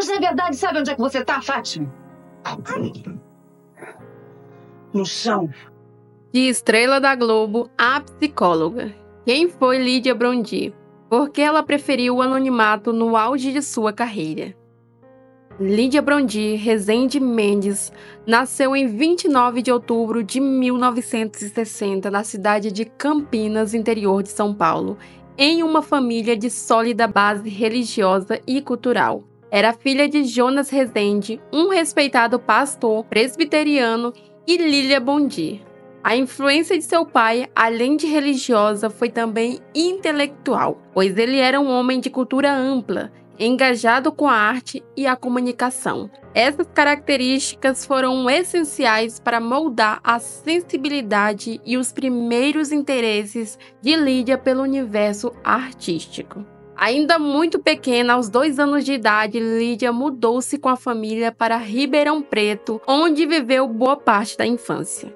Mas, na verdade, sabe onde é que você tá, Fátima? No chão. De estrela da Globo, a psicóloga. Quem foi Lídia Brondi? Por que ela preferiu o anonimato no auge de sua carreira? Lídia Brondi Rezende Mendes nasceu em 29 de outubro de 1960 na cidade de Campinas, interior de São Paulo, em uma família de sólida base religiosa e cultural. Era filha de Jonas Rezende, um respeitado pastor presbiteriano, e Lília Brondi. A influência de seu pai, além de religiosa, foi também intelectual, pois ele era um homem de cultura ampla, engajado com a arte e a comunicação. Essas características foram essenciais para moldar a sensibilidade e os primeiros interesses de Lídia pelo universo artístico. Ainda muito pequena, aos 2 anos de idade, Lídia mudou-se com a família para Ribeirão Preto, onde viveu boa parte da infância.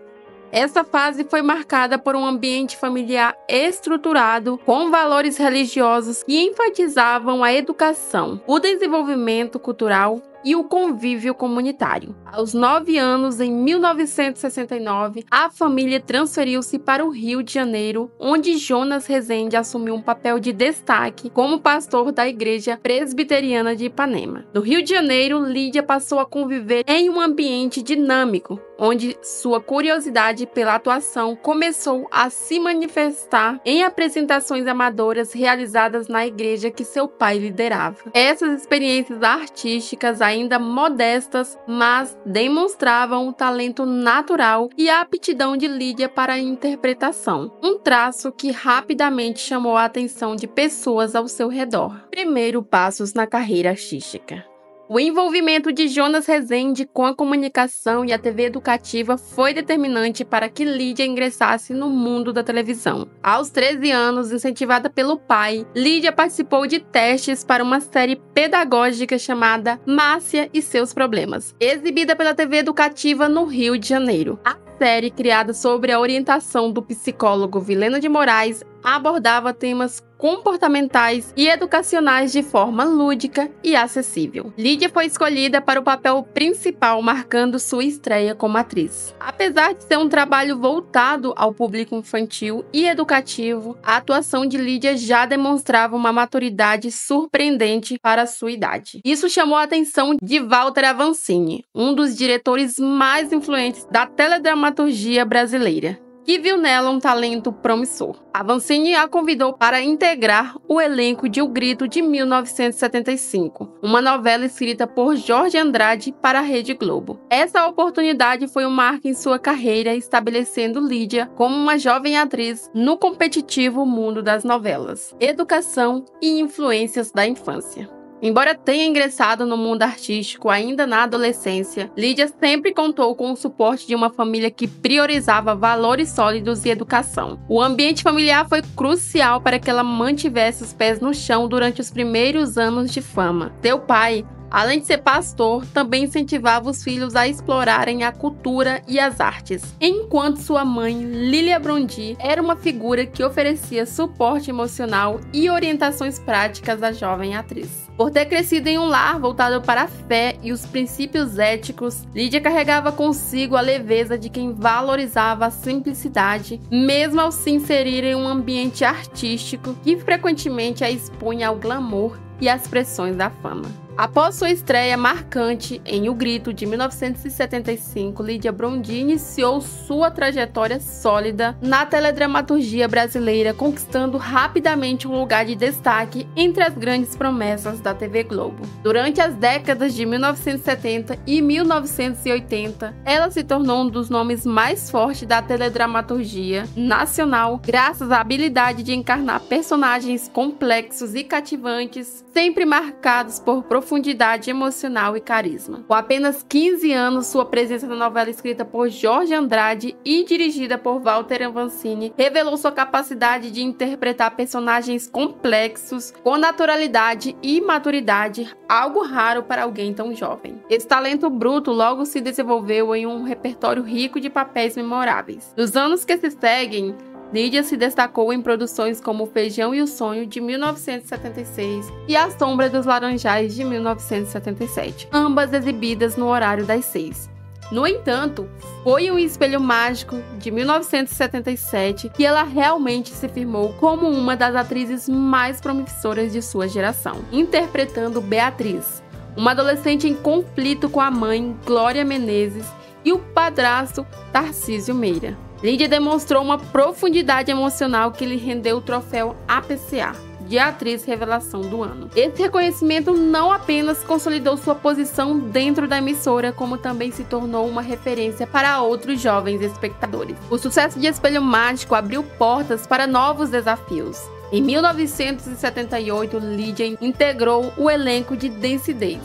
Essa fase foi marcada por um ambiente familiar estruturado, com valores religiosos que enfatizavam a educação, o desenvolvimento cultural e o convívio comunitário. Aos 9 anos, em 1969, a família transferiu-se para o Rio de Janeiro, onde Jonas Rezende assumiu um papel de destaque como pastor da Igreja Presbiteriana de Ipanema. No Rio de Janeiro, Lídia passou a conviver em um ambiente dinâmico, onde sua curiosidade pela atuação começou a se manifestar em apresentações amadoras realizadas na igreja que seu pai liderava. Essas experiências artísticas, ainda modestas, mas demonstravam o talento natural e a aptidão de Lídia para a interpretação, um traço que rapidamente chamou a atenção de pessoas ao seu redor. Primeiro passos na carreira artística. O envolvimento de Jonas Rezende com a comunicação e a TV educativa foi determinante para que Lídia ingressasse no mundo da televisão. Aos 13 anos, incentivada pelo pai, Lídia participou de testes para uma série pedagógica chamada Márcia e Seus Problemas, exibida pela TV educativa no Rio de Janeiro. A série, criada sob a orientação do psicólogo Vilhena de Moraes, abordava temas comportamentais e educacionais de forma lúdica e acessível. Lídia foi escolhida para o papel principal, marcando sua estreia como atriz. Apesar de ser um trabalho voltado ao público infantil e educativo, a atuação de Lídia já demonstrava uma maturidade surpreendente para sua idade. Isso chamou a atenção de Walter Avancini, um dos diretores mais influentes da teledramaturgia brasileira, que viu nela um talento promissor. Avancini a convidou para integrar o elenco de O Grito de 1975, uma novela escrita por Jorge Andrade para a Rede Globo. Essa oportunidade foi um marco em sua carreira, estabelecendo Lídia como uma jovem atriz no competitivo mundo das novelas, educação e influências da infância. Embora tenha ingressado no mundo artístico ainda na adolescência, Lídia sempre contou com o suporte de uma família que priorizava valores sólidos e educação. O ambiente familiar foi crucial para que ela mantivesse os pés no chão durante os primeiros anos de fama. Seu pai, além de ser pastor, também incentivava os filhos a explorarem a cultura e as artes, enquanto sua mãe, Lília Brondi, era uma figura que oferecia suporte emocional e orientações práticas à jovem atriz. Por ter crescido em um lar voltado para a fé e os princípios éticos, Lídia carregava consigo a leveza de quem valorizava a simplicidade, mesmo ao se inserir em um ambiente artístico que frequentemente a expunha ao glamour e às pressões da fama. Após sua estreia marcante em O Grito de 1975, Lídia Brondi iniciou sua trajetória sólida na teledramaturgia brasileira, conquistando rapidamente um lugar de destaque entre as grandes promessas da TV Globo. Durante as décadas de 1970 e 1980, ela se tornou um dos nomes mais fortes da teledramaturgia nacional, graças à habilidade de encarnar personagens complexos e cativantes, sempre marcados por profundidade emocional e carisma. Com apenas 15 anos, sua presença na novela escrita por Jorge Andrade e dirigida por Walter Avancini revelou sua capacidade de interpretar personagens complexos com naturalidade e maturidade, algo raro para alguém tão jovem. Esse talento bruto logo se desenvolveu em um repertório rico de papéis memoráveis. Nos anos que se seguem, Lídia se destacou em produções como Feijão e o Sonho, de 1976, e A Sombra dos Laranjais, de 1977, ambas exibidas no horário das 6. No entanto, foi em O Espelho Mágico, de 1977, que ela realmente se firmou como uma das atrizes mais promissoras de sua geração, interpretando Beatriz, uma adolescente em conflito com a mãe, Glória Menezes, e o padrasto, Tarcísio Meira. Lídia demonstrou uma profundidade emocional que lhe rendeu o troféu APCA de Atriz Revelação do Ano. Esse reconhecimento não apenas consolidou sua posição dentro da emissora, como também se tornou uma referência para outros jovens espectadores. O sucesso de Espelho Mágico abriu portas para novos desafios. Em 1978, Lídia integrou o elenco de Densidez,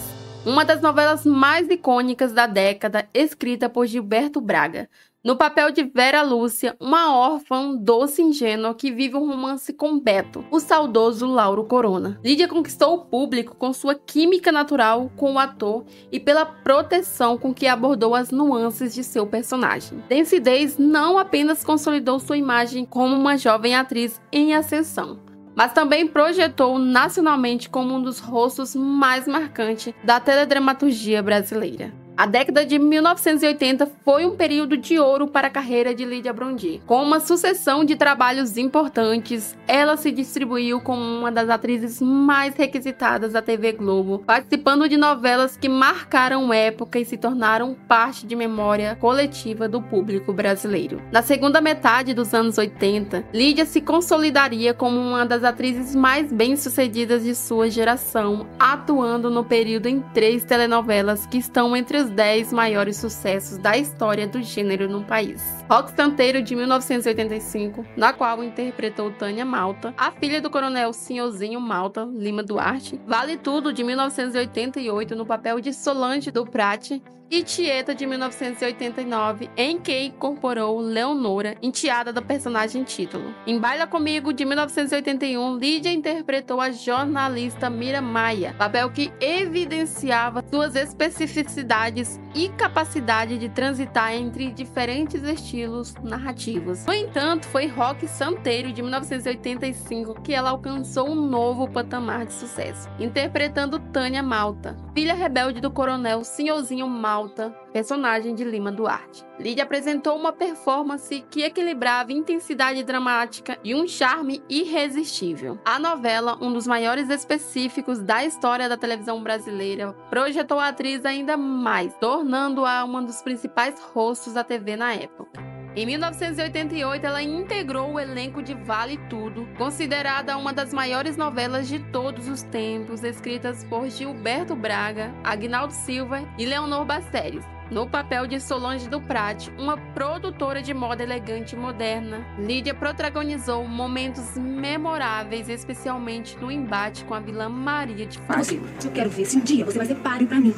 uma das novelas mais icônicas da década, escrita por Gilberto Braga, no papel de Vera Lúcia, uma órfã doce e ingênua que vive um romance com Beto, o saudoso Lauro Corona. Lídia conquistou o público com sua química natural com o ator e pela proteção com que abordou as nuances de seu personagem. Densidez não apenas consolidou sua imagem como uma jovem atriz em ascensão, mas também projetou nacionalmente como um dos rostos mais marcantes da teledramaturgia brasileira. A década de 1980 foi um período de ouro para a carreira de Lídia Brandi. Com uma sucessão de trabalhos importantes, ela se distribuiu como uma das atrizes mais requisitadas da TV Globo, participando de novelas que marcaram época e se tornaram parte de memória coletiva do público brasileiro. Na segunda metade dos anos 80, Lídia se consolidaria como uma das atrizes mais bem-sucedidas de sua geração, atuando no período em 3 telenovelas que estão entre os 10 maiores sucessos da história do gênero no país. Rock Santeiro, de 1985, na qual interpretou Tânia Malta, a filha do coronel Senhorzinho Malta Lima Duarte. Vale Tudo, de 1988, no papel de Solange do Prate, e Tieta, de 1989, em que incorporou Leonora, enteada da personagem título. Em Baila Comigo, de 1981, Lídia interpretou a jornalista Mira Maia, papel que evidenciava suas especificidades e capacidade de transitar entre diferentes estilos narrativos. No entanto, foi Rock Santeiro, de 1985, que ela alcançou um novo patamar de sucesso, interpretando Tânia Malta, filha rebelde do coronel Senhorzinho Malta, personagem de Lima Duarte. Lídia apresentou uma performance que equilibrava intensidade dramática e um charme irresistível. A novela, um dos maiores específicos da história da televisão brasileira, projetou a atriz ainda mais, tornando-a um dos principais rostos da TV na época. Em 1988, ela integrou o elenco de Vale Tudo, considerada uma das maiores novelas de todos os tempos, escritas por Gilberto Braga, Agnaldo Silva e Leonor Basteres, no papel de Solange do Prate, uma produtora de moda elegante e moderna. Lídia protagonizou momentos memoráveis, especialmente no embate com a vilã Maria de Fátima. Eu quero ver se um dia você vai ser páreo pra mim.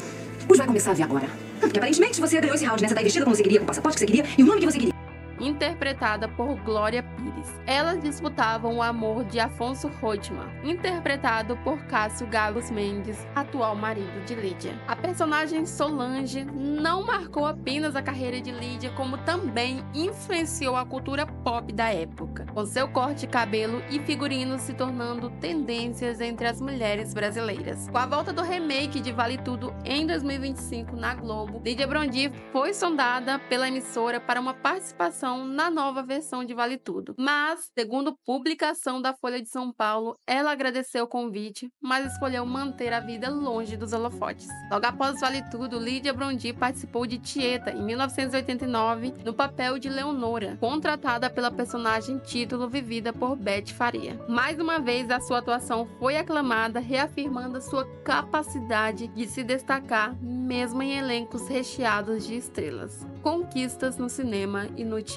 Pois vai começar a ver agora. Porque aparentemente você ganhou esse round, né? Você tá vestida como você queria, com o passaporte que você queria e o nome que você queria. Interpretada por Glória Pires. Elas disputavam o amor de Afonso Reutemann, interpretado por Cássio Gabos Mendes, atual marido de Lídia. A personagem Solange não marcou apenas a carreira de Lídia, como também influenciou a cultura pop da época, com seu corte de cabelo e figurinos se tornando tendências entre as mulheres brasileiras. Com a volta do remake de Vale Tudo em 2025 na Globo, Lídia Brandi foi sondada pela emissora para uma participação na nova versão de Vale Tudo. Mas, segundo publicação da Folha de São Paulo, ela agradeceu o convite, mas escolheu manter a vida longe dos holofotes. Logo após Vale Tudo, Lídia Brandi participou de Tieta, em 1989, no papel de Leonora, contratada pela personagem título vivida por Beth Faria. Mais uma vez, a sua atuação foi aclamada, reafirmando a sua capacidade de se destacar, mesmo em elencos recheados de estrelas. Conquistas no cinema e no teatro.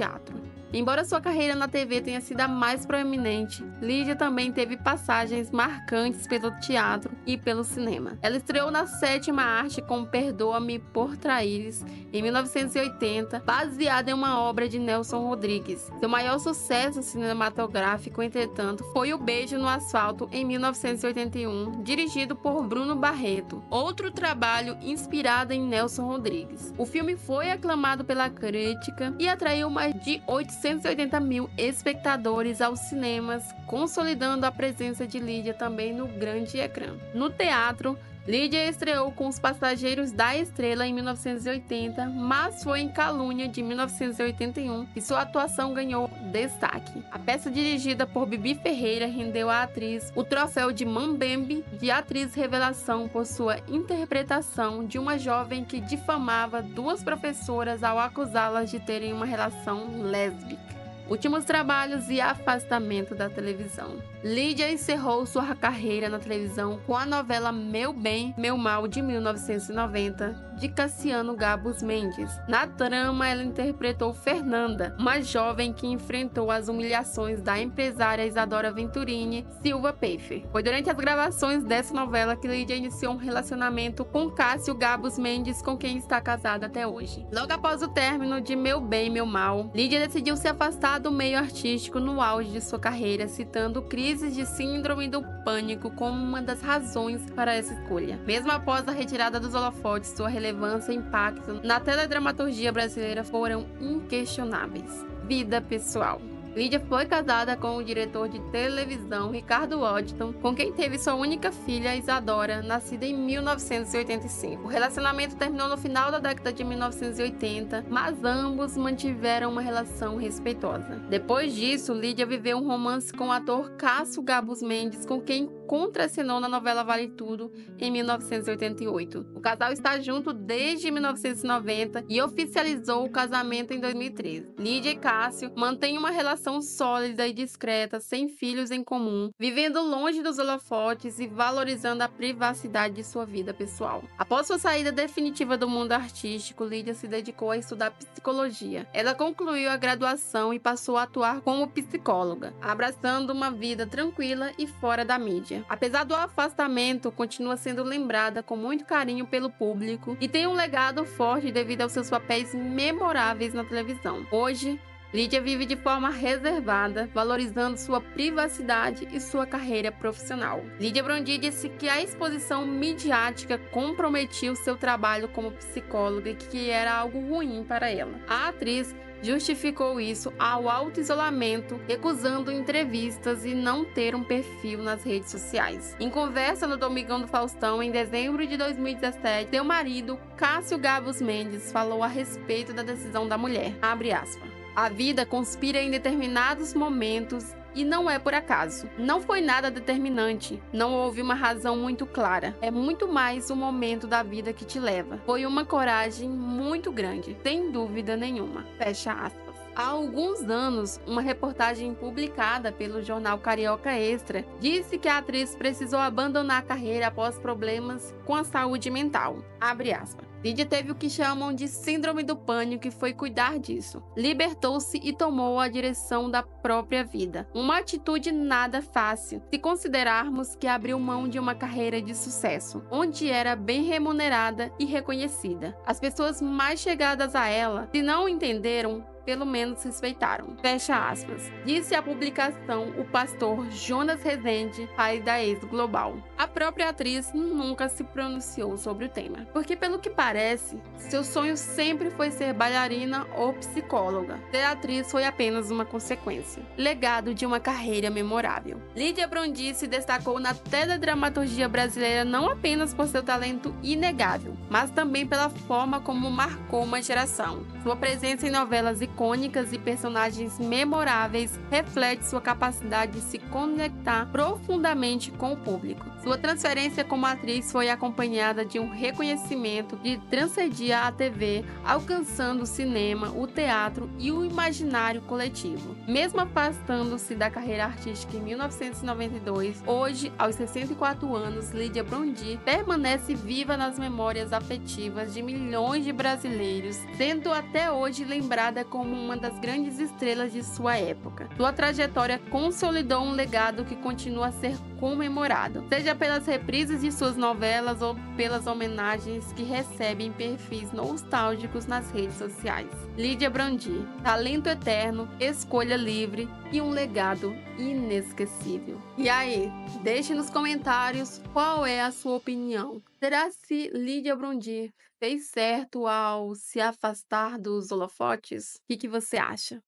Embora sua carreira na TV tenha sido a mais proeminente, Lídia também teve passagens marcantes pelo teatro e pelo cinema. Ela estreou na Sétima Arte com Perdoa-me por Traíres, em 1980, baseada em uma obra de Nelson Rodrigues. Seu maior sucesso cinematográfico, entretanto, foi O Beijo no Asfalto, em 1981, dirigido por Bruno Barreto, outro trabalho inspirado em Nelson Rodrigues. O filme foi aclamado pela crítica e atraiu mais de 800 880 mil espectadores aos cinemas, consolidando a presença de Lídia também no grande ecrã. No teatro, Lídia estreou com Os Passageiros da Estrela em 1980, mas foi em Calúnia de 1981 que sua atuação ganhou destaque. A peça, dirigida por Bibi Ferreira, rendeu à atriz o troféu de Mambembe de atriz revelação por sua interpretação de uma jovem que difamava duas professoras ao acusá-las de terem uma relação lésbica. Últimos trabalhos e afastamento da televisão. Lídia encerrou sua carreira na televisão com a novela Meu Bem, Meu Mal, de 1990, de Cassiano Gabus Mendes. Na trama, ela interpretou Fernanda, uma jovem que enfrentou as humilhações da empresária Isadora Venturini Silva Pfeffer. Foi durante as gravações dessa novela que Lídia iniciou um relacionamento com Cássio Gabus Mendes, com quem está casada até hoje. Logo após o término de Meu Bem, Meu Mal, Lídia decidiu se afastar do meio artístico no auge de sua carreira, citando crises de síndrome do pânico como uma das razões para essa escolha. Mesmo após a retirada dos holofotes, sua relevância e impacto na teledramaturgia brasileira foram inquestionáveis. Vida pessoal. Lídia foi casada com o diretor de televisão Ricardo Waddington, com quem teve sua única filha, Isadora, nascida em 1985. O relacionamento terminou no final da década de 1980, mas ambos mantiveram uma relação respeitosa. Depois disso, Lídia viveu um romance com o ator Cássio Gabus Mendes, com quem contracenou na novela Vale Tudo, em 1988. O casal está junto desde 1990 e oficializou o casamento em 2013. Lídia e Cássio mantêm uma relação sólida e discreta, sem filhos em comum, vivendo longe dos holofotes e valorizando a privacidade de sua vida pessoal. Após sua saída definitiva do mundo artístico, Lídia se dedicou a estudar psicologia. Ela concluiu a graduação e passou a atuar como psicóloga, abraçando uma vida tranquila e fora da mídia. Apesar do afastamento, continua sendo lembrada com muito carinho pelo público e tem um legado forte devido aos seus papéis memoráveis na televisão. Hoje, Lídia vive de forma reservada, valorizando sua privacidade e sua carreira profissional. Lídia Brondi disse que a exposição midiática comprometia o seu trabalho como psicóloga e que era algo ruim para ela. A atriz justificou isso ao auto-isolamento, recusando entrevistas e não ter um perfil nas redes sociais. Em conversa no Domingão do Faustão, em dezembro de 2017, seu marido, Cássio Gabus Mendes, falou a respeito da decisão da mulher. Abre aspas. A vida conspira em determinados momentos e não é por acaso. Não foi nada determinante, não houve uma razão muito clara. É muito mais o momento da vida que te leva. Foi uma coragem muito grande, sem dúvida nenhuma. Fecha aspas. Há alguns anos, uma reportagem publicada pelo jornal Carioca Extra disse que a atriz precisou abandonar a carreira após problemas com a saúde mental. Abre aspas. Lídia teve o que chamam de síndrome do pânico e foi cuidar disso. Libertou-se e tomou a direção da própria vida. Uma atitude nada fácil, se considerarmos que abriu mão de uma carreira de sucesso, onde era bem remunerada e reconhecida. As pessoas mais chegadas a ela, se não entenderam, pelo menos respeitaram. Fecha aspas. Disse a publicação o pastor Jonas Rezende, pai da ex-Global. A própria atriz nunca se pronunciou sobre o tema, porque pelo que parece, seu sonho sempre foi ser bailarina ou psicóloga. Ser atriz foi apenas uma consequência. Legado de uma carreira memorável. Lídia Brondi se destacou na teledramaturgia brasileira não apenas por seu talento inegável, mas também pela forma como marcou uma geração. Sua presença em novelas icônicas e personagens memoráveis reflete sua capacidade de se conectar profundamente com o público. Sua transferência como atriz foi acompanhada de um reconhecimento de transcender a TV, alcançando o cinema, o teatro e o imaginário coletivo. Mesmo afastando-se da carreira artística em 1992, hoje, aos 64 anos, Lídia Brondi permanece viva nas memórias afetivas de milhões de brasileiros, sendo até hoje lembrada como uma das grandes estrelas de sua época. Sua trajetória consolidou um legado que continua a ser comemorado, seja pelas reprises de suas novelas ou pelas homenagens que recebe em perfis nostálgicos nas redes sociais. Lídia Brondi, talento eterno, escolha livre e um legado inesquecível. E aí, deixe nos comentários qual é a sua opinião. Será se Lídia Brondi fez certo ao se afastar dos holofotes? O que você acha?